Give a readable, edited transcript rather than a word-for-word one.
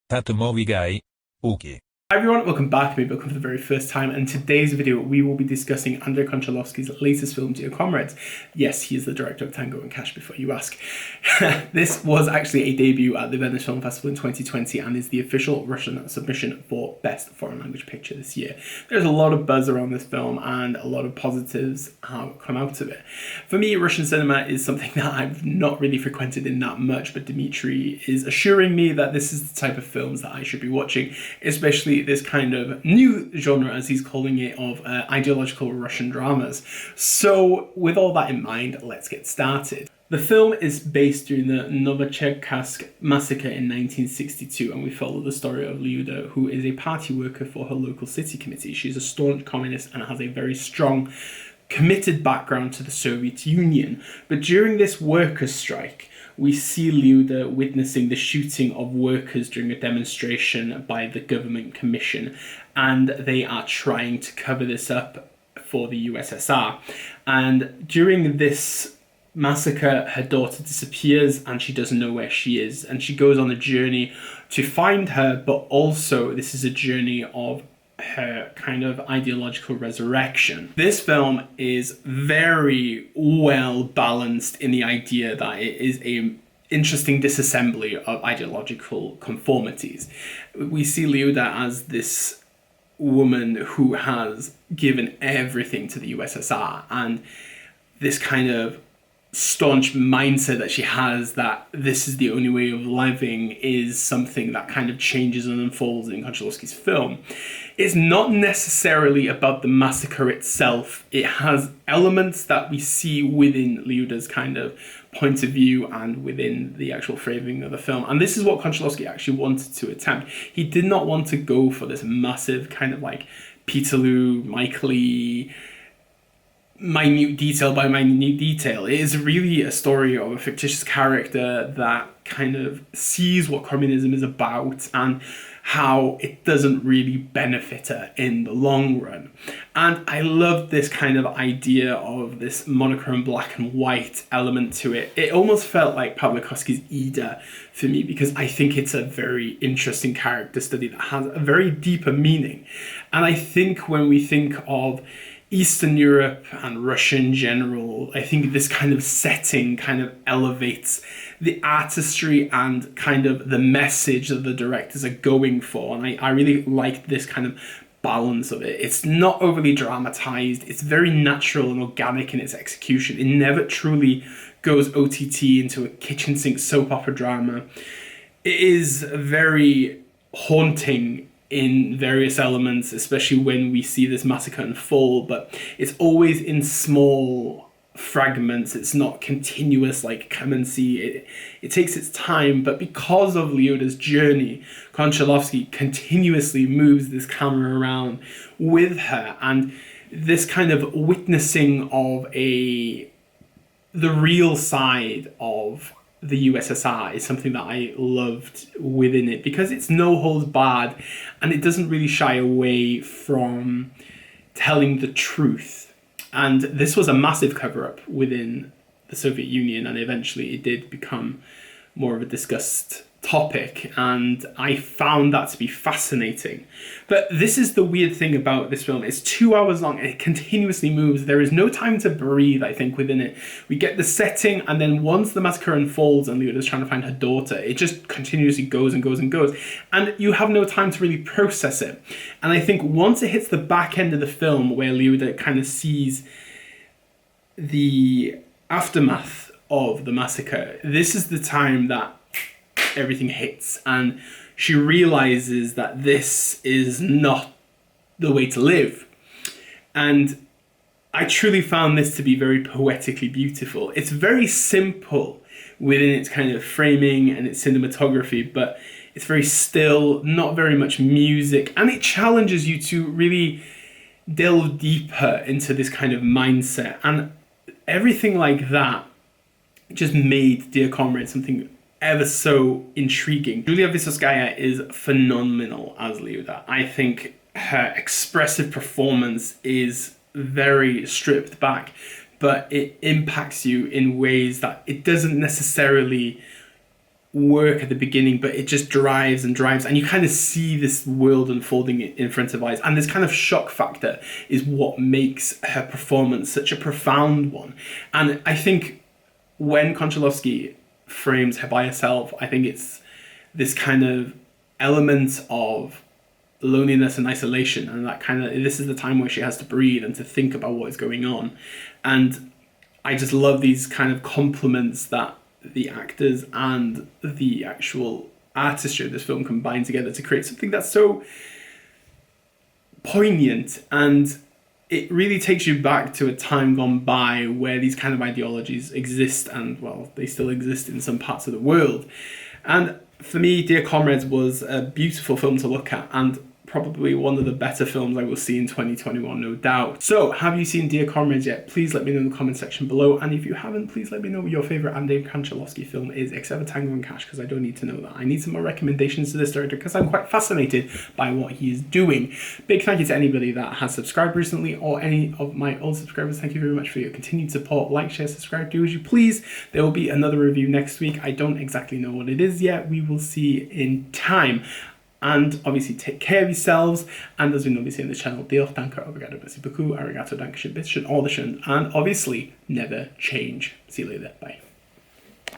Tato movie guy. Okay. Hi everyone, welcome back. Maybe welcome for the very first time. And today's video, we will be discussing Andrei Konchalovsky's latest film, Dear Comrades. Yes, he is the director of Tango and Cash, before you ask. This was actually a debut at the Venice Film Festival in 2020 and is the official Russian submission for Best Foreign Language Picture this year. There's a lot of buzz around this film and a lot of positives have come out of it. For me, Russian cinema is something that I've not really frequented in that much, but Dmitry is assuring me that this is the type of films that I should be watching, especially this kind of new genre, as he's calling it, of ideological Russian dramas. So with all that in mind, let's get started. The film is based during the Novocherkassk massacre in 1962, and we follow the story of Lyuda, who is a party worker for her local city committee. She's a staunch communist and has a very strong, committed background to the Soviet Union. But during this workers' strike, we see Lyuda witnessing the shooting of workers during a demonstration by the government commission, and they are trying to cover this up for the USSR. And during this massacre, her daughter disappears and she doesn't know where she is, and she goes on a journey to find her, but also this is a journey of her kind of ideological resurrection. This film is very well balanced in the idea that it is a interesting disassembly of ideological conformities. We see Lyuda as this woman who has given everything to the USSR, and this kind of staunch mindset that she has that this is the only way of living is something that kind of changes and unfolds in Konchalovsky's film. It's not necessarily about the massacre itself. It has elements that we see within Lyuda's kind of point of view and within the actual framing of the film. And this is what Konchalovsky actually wanted to attempt. He did not want to go for this massive kind of like Peterloo, Mike Lee, minute detail by minute detail. It is really a story of a fictitious character that kind of sees what communism is about and how it doesn't really benefit her in the long run. And I love this kind of idea of this monochrome black and white element to it. It almost felt like Pawlikowski's Ida for me, because I think it's a very interesting character study that has a very deeper meaning. And I think when we think of Eastern Europe and Russia in general, I think this kind of setting kind of elevates the artistry and kind of the message that the directors are going for. And I really like this kind of balance of it. It's not overly dramatized. It's very natural and organic in its execution. It never truly goes OTT into a kitchen sink soap opera drama. It is very haunting in various elements, especially when we see this massacre unfold, but it's always in small fragments. It's not continuous like come and see. It takes its time, but because of Lyuda's journey, Konchalovsky continuously moves this camera around with her, and this kind of witnessing of the real side of the USSR is something that I loved within it, because it's no holds barred and it doesn't really shy away from telling the truth. And this was a massive cover-up within the Soviet Union, and eventually it did become more of a discussed topic, and I found that to be fascinating. But this is the weird thing about this film. It's 2 hours long and it continuously moves. There is no time to breathe, I think, within it. We get the setting, and then once the massacre unfolds and Lyuda's trying to find her daughter, it just continuously goes and goes and goes, and you have no time to really process it. And I think once it hits the back end of the film, where Lyuda kind of sees the aftermath of the massacre, this is the time that everything hits, and she realizes that this is not the way to live. And I truly found this to be very poetically beautiful. It's very simple within its kind of framing and its cinematography, but it's very still, not very much music, and it challenges you to really delve deeper into this kind of mindset. And everything like that just made Dear Comrade something ever so intriguing. Julia Vysotsky is phenomenal as Lyuda. I think her expressive performance is very stripped back, but it impacts you in ways that it doesn't necessarily work at the beginning, but it just drives and drives, and you kind of see this world unfolding in front of eyes. And this kind of shock factor is what makes her performance such a profound one. And I think when Konchalovsky frames her by herself, I think it's this kind of element of loneliness and isolation, and that kind of, this is the time where she has to breathe and to think about what is going on. And I just love these kind of compliments that the actors and the actual artistry of this film combine together to create something that's so poignant, and it really takes you back to a time gone by where these kind of ideologies exist, and well, they still exist in some parts of the world. And for me, Dear Comrades was a beautiful film to look at, and probably one of the better films I will see in 2021, no doubt. So, have you seen Dear Comrades yet? Please let me know in the comment section below, and if you haven't, please let me know what your favourite Andrei Konchalovsky film is, except for Tango and Cash, because I don't need to know that. I need some more recommendations to this director, because I'm quite fascinated by what he is doing. Big thank you to anybody that has subscribed recently, or any of my old subscribers. Thank you very much for your continued support. Like, share, subscribe, do as you please. There will be another review next week. I don't exactly know what it is yet. We will see in time. And obviously take care of yourselves, and as we normally say in the channel, diolch, danke, obrigado, merci beaucoup, arigato, dankeschön, bitteschön, all the shun, and obviously never change. See you later, bye.